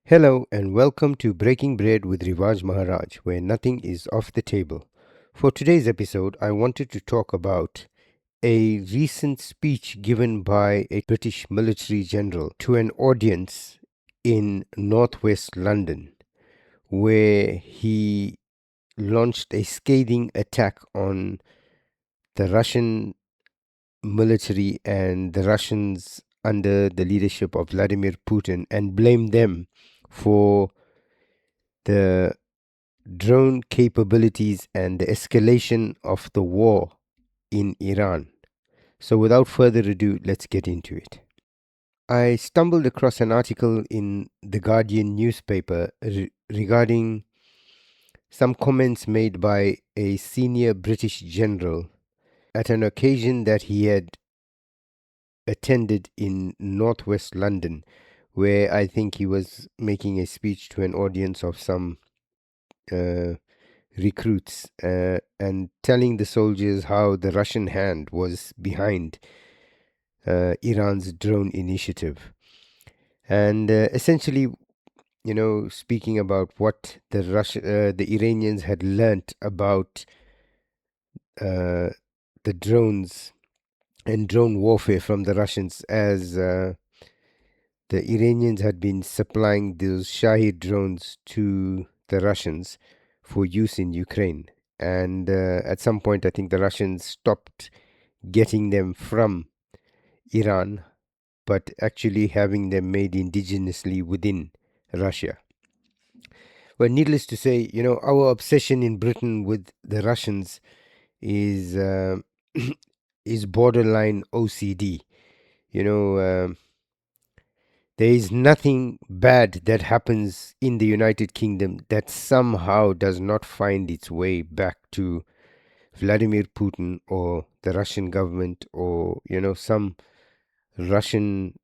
Hello and welcome to Breaking Bread with Rivaaj Maharaj, where nothing is off the table. For today's episode, I wanted to talk about a recent speech given by a British military general to an audience in northwest London, where he launched a scathing attack on the Russian military and the Russians under the leadership of Vladimir Putin and blamed them for the drone capabilities and the escalation of the war in Iran. So, without further ado, let's get into it. I stumbled across an article in the Guardian newspaper regarding some comments made by a senior British general at an occasion that he had attended in northwest London, where I think he was making a speech to an audience of some uh, recruits and telling the soldiers how the Russian hand was behind Iran's drone initiative. And essentially, speaking about what the Iranians had learnt about uh, the drones and drone warfare from the Russians, as the Iranians had been supplying those Shahid drones to the Russians for use in Ukraine. And at some point, I think the Russians stopped getting them from Iran, but actually having them made indigenously within Russia. Well, needless to say, our obsession in Britain with the Russians is is borderline OCD. You know, there is nothing bad that happens in the United Kingdom that somehow does not find its way back to Vladimir Putin or the Russian government, or some Russian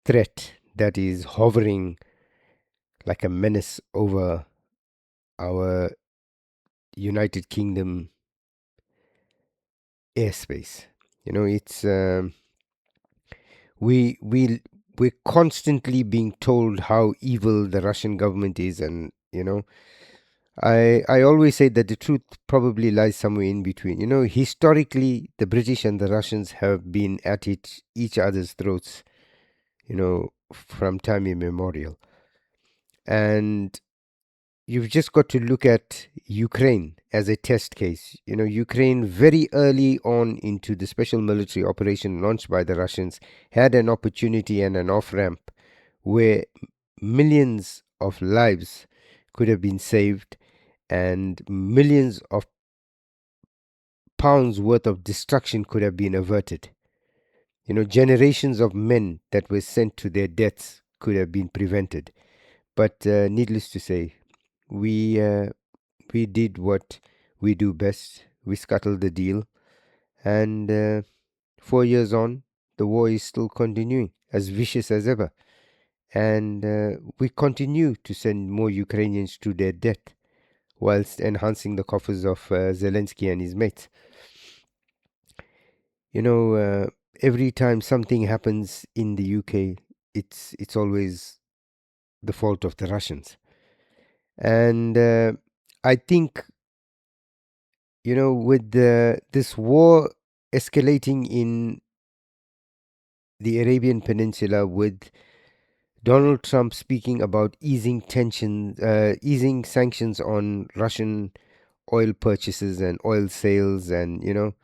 threat that is hovering like a menace over our United Kingdom airspace. It's we we're constantly being told how evil the Russian government is, and I always say that the truth probably lies somewhere in between. Historically, the British and the Russians have been at each other's throats, from time immemorial. And you've just got to look at Ukraine as a test case. Ukraine, very early on into the special military operation launched by the Russians, had an opportunity and an off ramp where millions of lives could have been saved and millions of pounds worth of destruction could have been averted. Generations of men that were sent to their deaths could have been prevented. But needless to say, we we did what we do best. We scuttled the deal, and 4 years on, the war is still continuing, as vicious as ever. And we continue to send more Ukrainians to their death, whilst enhancing the coffers of Zelensky and his mates. Every time something happens in the UK, it's always the fault of the Russians. And I think, with this war escalating in the Arabian Peninsula, with Donald Trump speaking about easing sanctions on Russian oil purchases and oil sales, and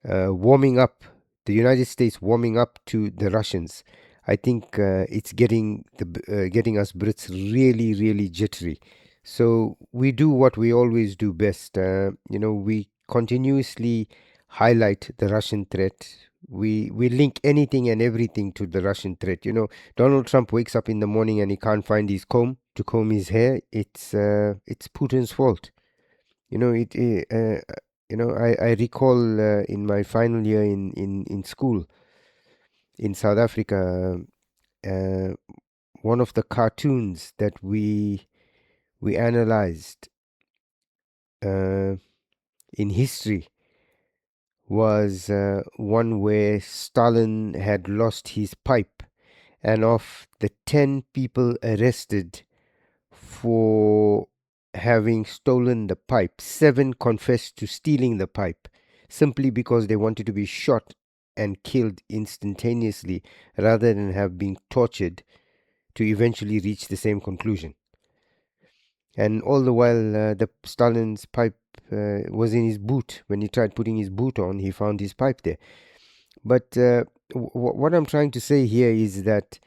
warming up the United States, warming up to the Russians. I think it's getting us Brits really, really jittery. So we do what we always do best. We continuously highlight the Russian threat. We link anything and everything to the Russian threat. Donald Trump wakes up in the morning and he can't find his comb to comb his hair. It's Putin's fault. You know it. I recall in my final year in school in South Africa, uh, one of the cartoons that we analyzed uh, in history was one where Stalin had lost his pipe, and of the 10 people arrested for having stolen the pipe, 7 confessed to stealing the pipe simply because they wanted to be shot and killed instantaneously rather than have been tortured to eventually reach the same conclusion. And all the while, the Stalin's pipe was in his boot. When he tried putting his boot on, he found his pipe there. But what I'm trying to say here is that,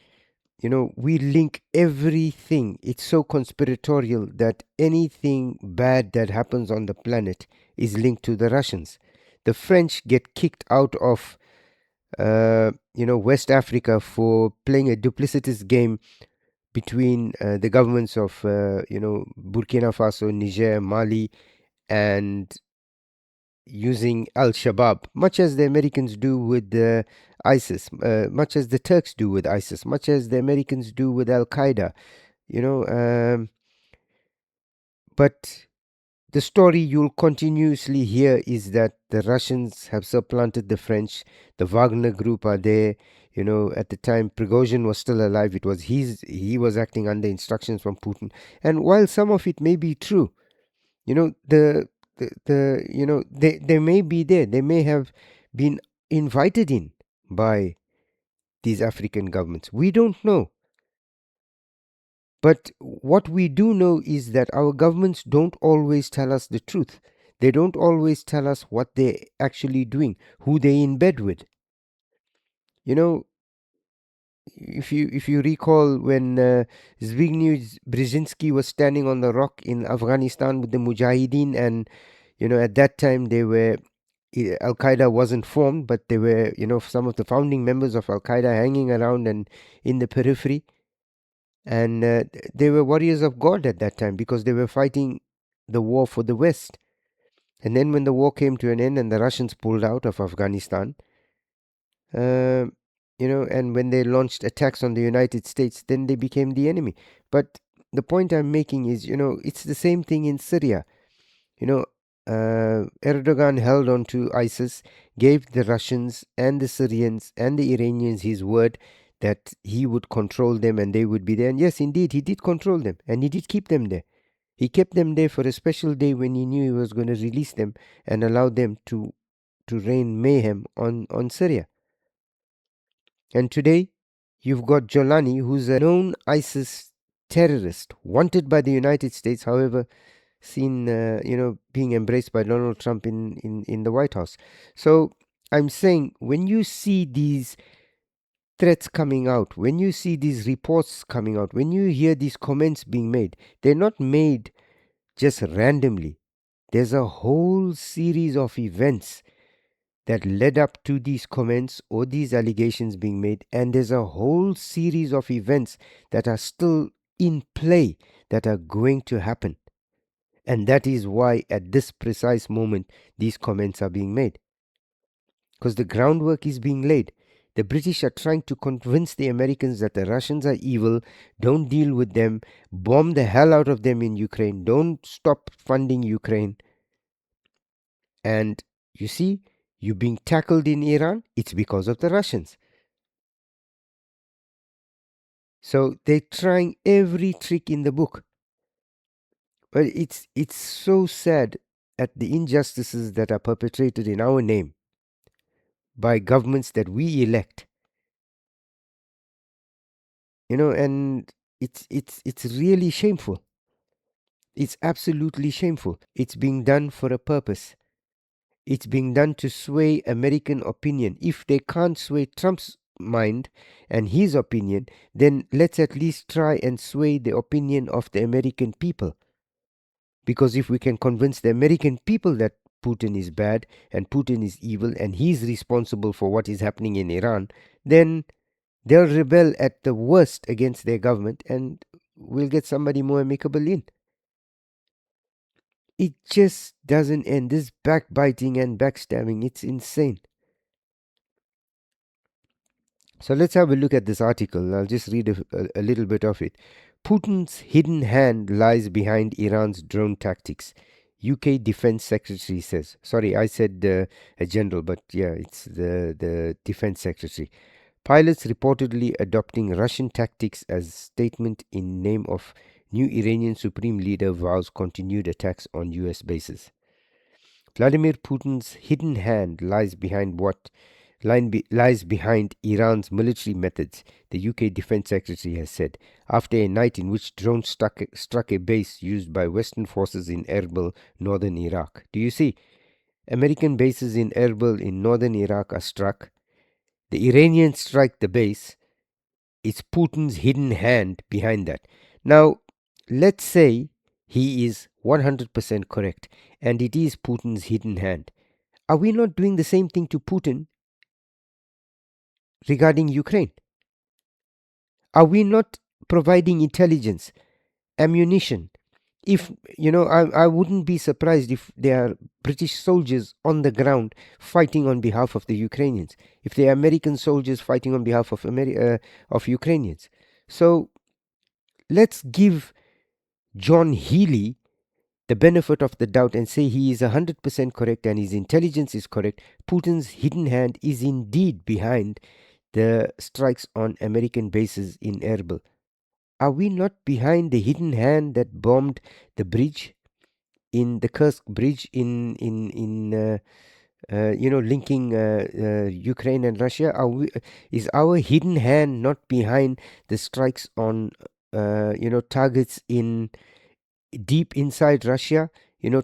we link everything. It's so conspiratorial that anything bad that happens on the planet is linked to the Russians. The French get kicked out of, West Africa for playing a duplicitous game between the governments of, Burkina Faso, Niger, Mali, and using Al Shabaab, much as the Americans do with ISIS, much as the Turks do with ISIS, much as the Americans do with Al Qaeda, you know. But the story you'll continuously hear is that the Russians have supplanted the French, the Wagner group are there. At the time Prigozhin was still alive, he was acting under instructions from Putin. And while some of it may be true, they may be there, they may have been invited in by these African governments. We don't know. But what we do know is that our governments don't always tell us the truth. They don't always tell us what they're actually doing, who they're in bed with. You know, if you recall when Zbigniew Brzezinski was standing on the rock in Afghanistan with the Mujahideen, and at that time Al Qaeda wasn't formed, but they were some of the founding members of Al Qaeda hanging around and in the periphery, and they were warriors of God at that time because they were fighting the war for the West. And then when the war came to an end and the Russians pulled out of Afghanistan, uh, and when they launched attacks on the United States, then they became the enemy. But the point I'm making is, it's the same thing in Syria. Erdogan held on to ISIS, gave the Russians and the Syrians and the Iranians his word that he would control them and they would be there. And yes, indeed, he did control them and he did keep them there. He kept them there for a special day when he knew he was going to release them and allow them to rain mayhem on Syria. And today, you've got Jolani, who's a known ISIS terrorist, wanted by the United States, however, seen, being embraced by Donald Trump in the White House. So I'm saying, when you see these threats coming out, when you see these reports coming out, when you hear these comments being made, they're not made just randomly. There's a whole series of events that led up to these comments or these allegations being made, and there's a whole series of events that are still in play that are going to happen. And that is why at this precise moment these comments are being made, because the groundwork is being laid. The British are trying to convince the Americans that the Russians are evil, don't deal with them, bomb the hell out of them in Ukraine, don't stop funding Ukraine. And you see, you being tackled in Iran, it's because of the Russians. So they're trying every trick in the book. But it's so sad at the injustices that are perpetrated in our name by governments that we elect. And it's really shameful. It's absolutely shameful. It's being done for a purpose. It's being done to sway American opinion. If they can't sway Trump's mind and his opinion, then let's at least try and sway the opinion of the American people. Because if we can convince the American people that Putin is bad and Putin is evil and he's responsible for what is happening in Iran, then they'll rebel at the worst against their government and we'll get somebody more amicable in. It just doesn't end. This backbiting and backstabbing, it's insane. So let's have a look at this article. I'll just read a little bit of it. Putin's hidden hand lies behind Iran's drone tactics. UK Defence Secretary says. Sorry, I said a general, but yeah, it's the Defence Secretary. Pilots reportedly adopting Russian tactics as statement in name of new Iranian supreme leader vows continued attacks on US bases. Vladimir Putin's hidden hand lies behind Iran's military methods, the UK Defence Secretary has said, after a night in which drones struck a base used by Western forces in Erbil, northern Iraq. Do you see? American bases in Erbil in northern Iraq are struck. The Iranians strike the base. It's Putin's hidden hand behind that. Now, let's say he is 100% correct and it is Putin's hidden hand. Are we not doing the same thing to Putin regarding Ukraine? Are we not providing intelligence, ammunition? If, I wouldn't be surprised if there are British soldiers on the ground fighting on behalf of the Ukrainians, if there are American soldiers fighting on behalf of Ukrainians. So let's give John Healey the benefit of the doubt and say he is 100% correct and his intelligence is correct. Putin's hidden hand is indeed behind the strikes on American bases in Erbil. Are we not behind the hidden hand that bombed the bridge in the Kursk bridge linking Ukraine and Russia? Is our hidden hand not behind the strikes on targets in deep inside Russia?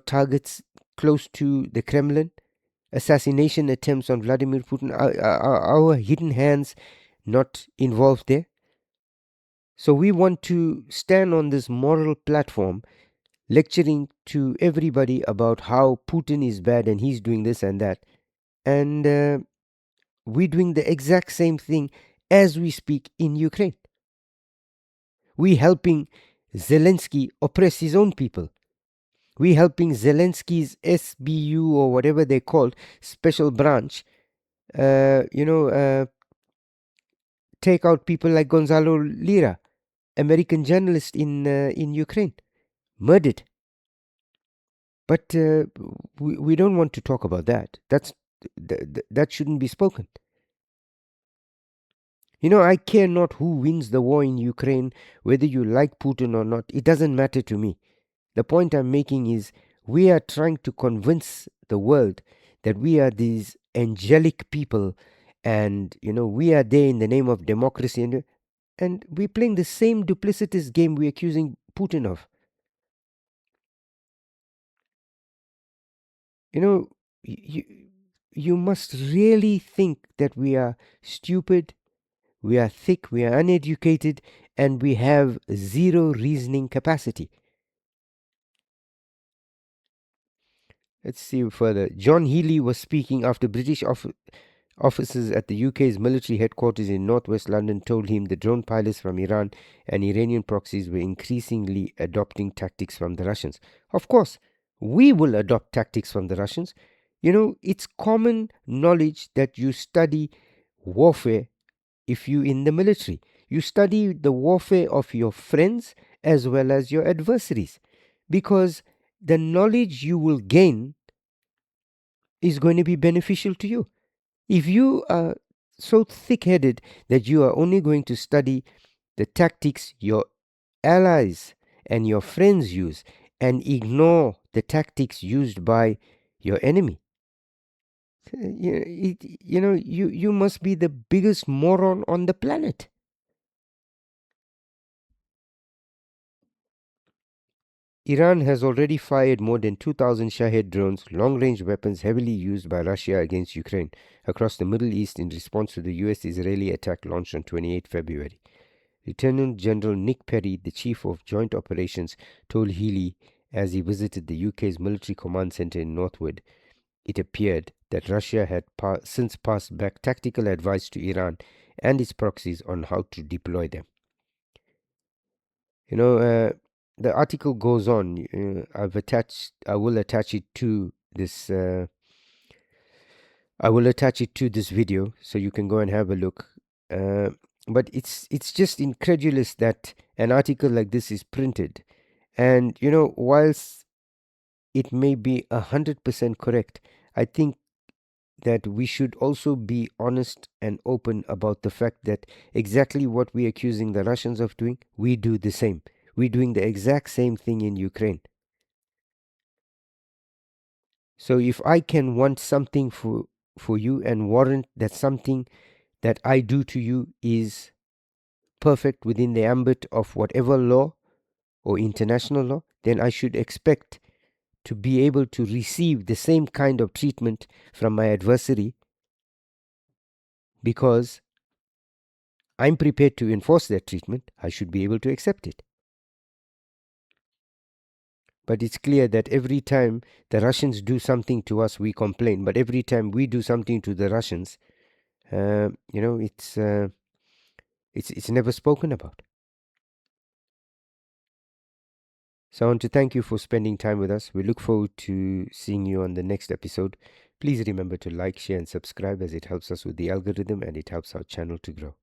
Targets close to the Kremlin, assassination attempts on Vladimir Putin. Are our hidden hands not involved there? So we want to stand on this moral platform lecturing to everybody about how Putin is bad and he's doing this and that. And we're doing the exact same thing as we speak in Ukraine. We're helping Zelensky oppress his own people. We're helping Zelensky's SBU or whatever they called, special branch, take out people like Gonzalo Lira, American journalist in Ukraine, murdered. But we don't want to talk about that. That shouldn't be spoken. I care not who wins the war in Ukraine, whether you like Putin or not. It doesn't matter to me. The point I'm making is we are trying to convince the world that we are these angelic people and, we are there in the name of democracy and we're playing the same duplicitous game we're accusing Putin of. You must really think that we are stupid, we are thick, we are uneducated, and we have zero reasoning capacity. Let's see further. John Healey was speaking after British officers at the UK's military headquarters in northwest London told him the drone pilots from Iran and Iranian proxies were increasingly adopting tactics from the Russians. Of course, we will adopt tactics from the Russians. It's common knowledge that you study warfare if you in the military. You study the warfare of your friends as well as your adversaries, because the knowledge you will gain is going to be beneficial to you. If you are so thick-headed that you are only going to study the tactics your allies and your friends use and ignore the tactics used by your enemy, you must be the biggest moron on the planet. Iran has already fired more than 2,000 Shahed drones, long-range weapons heavily used by Russia against Ukraine, across the Middle East in response to the US-Israeli attack launched on 28 February. Lieutenant General Nick Perry, the Chief of Joint Operations, told Healey as he visited the UK's military command centre in Northwood, it appeared that Russia had since passed back tactical advice to Iran and its proxies on how to deploy them. The article goes on. I will attach it to this. I will attach it to this video so you can go and have a look. But it's just incredulous that an article like this is printed, and whilst it may be 100% correct, I think that we should also be honest and open about the fact that exactly what we're accusing the Russians of doing, we do the same. We're doing the exact same thing in Ukraine. So if I can want something for you and warrant that something that I do to you is perfect within the ambit of whatever law or international law, then I should expect to be able to receive the same kind of treatment from my adversary, because I'm prepared to enforce that treatment. I should be able to accept it. But it's clear that every time the Russians do something to us, we complain. But every time we do something to the Russians, it's never spoken about. So I want to thank you for spending time with us. We look forward to seeing you on the next episode. Please remember to like, share, and subscribe, as it helps us with the algorithm and it helps our channel to grow.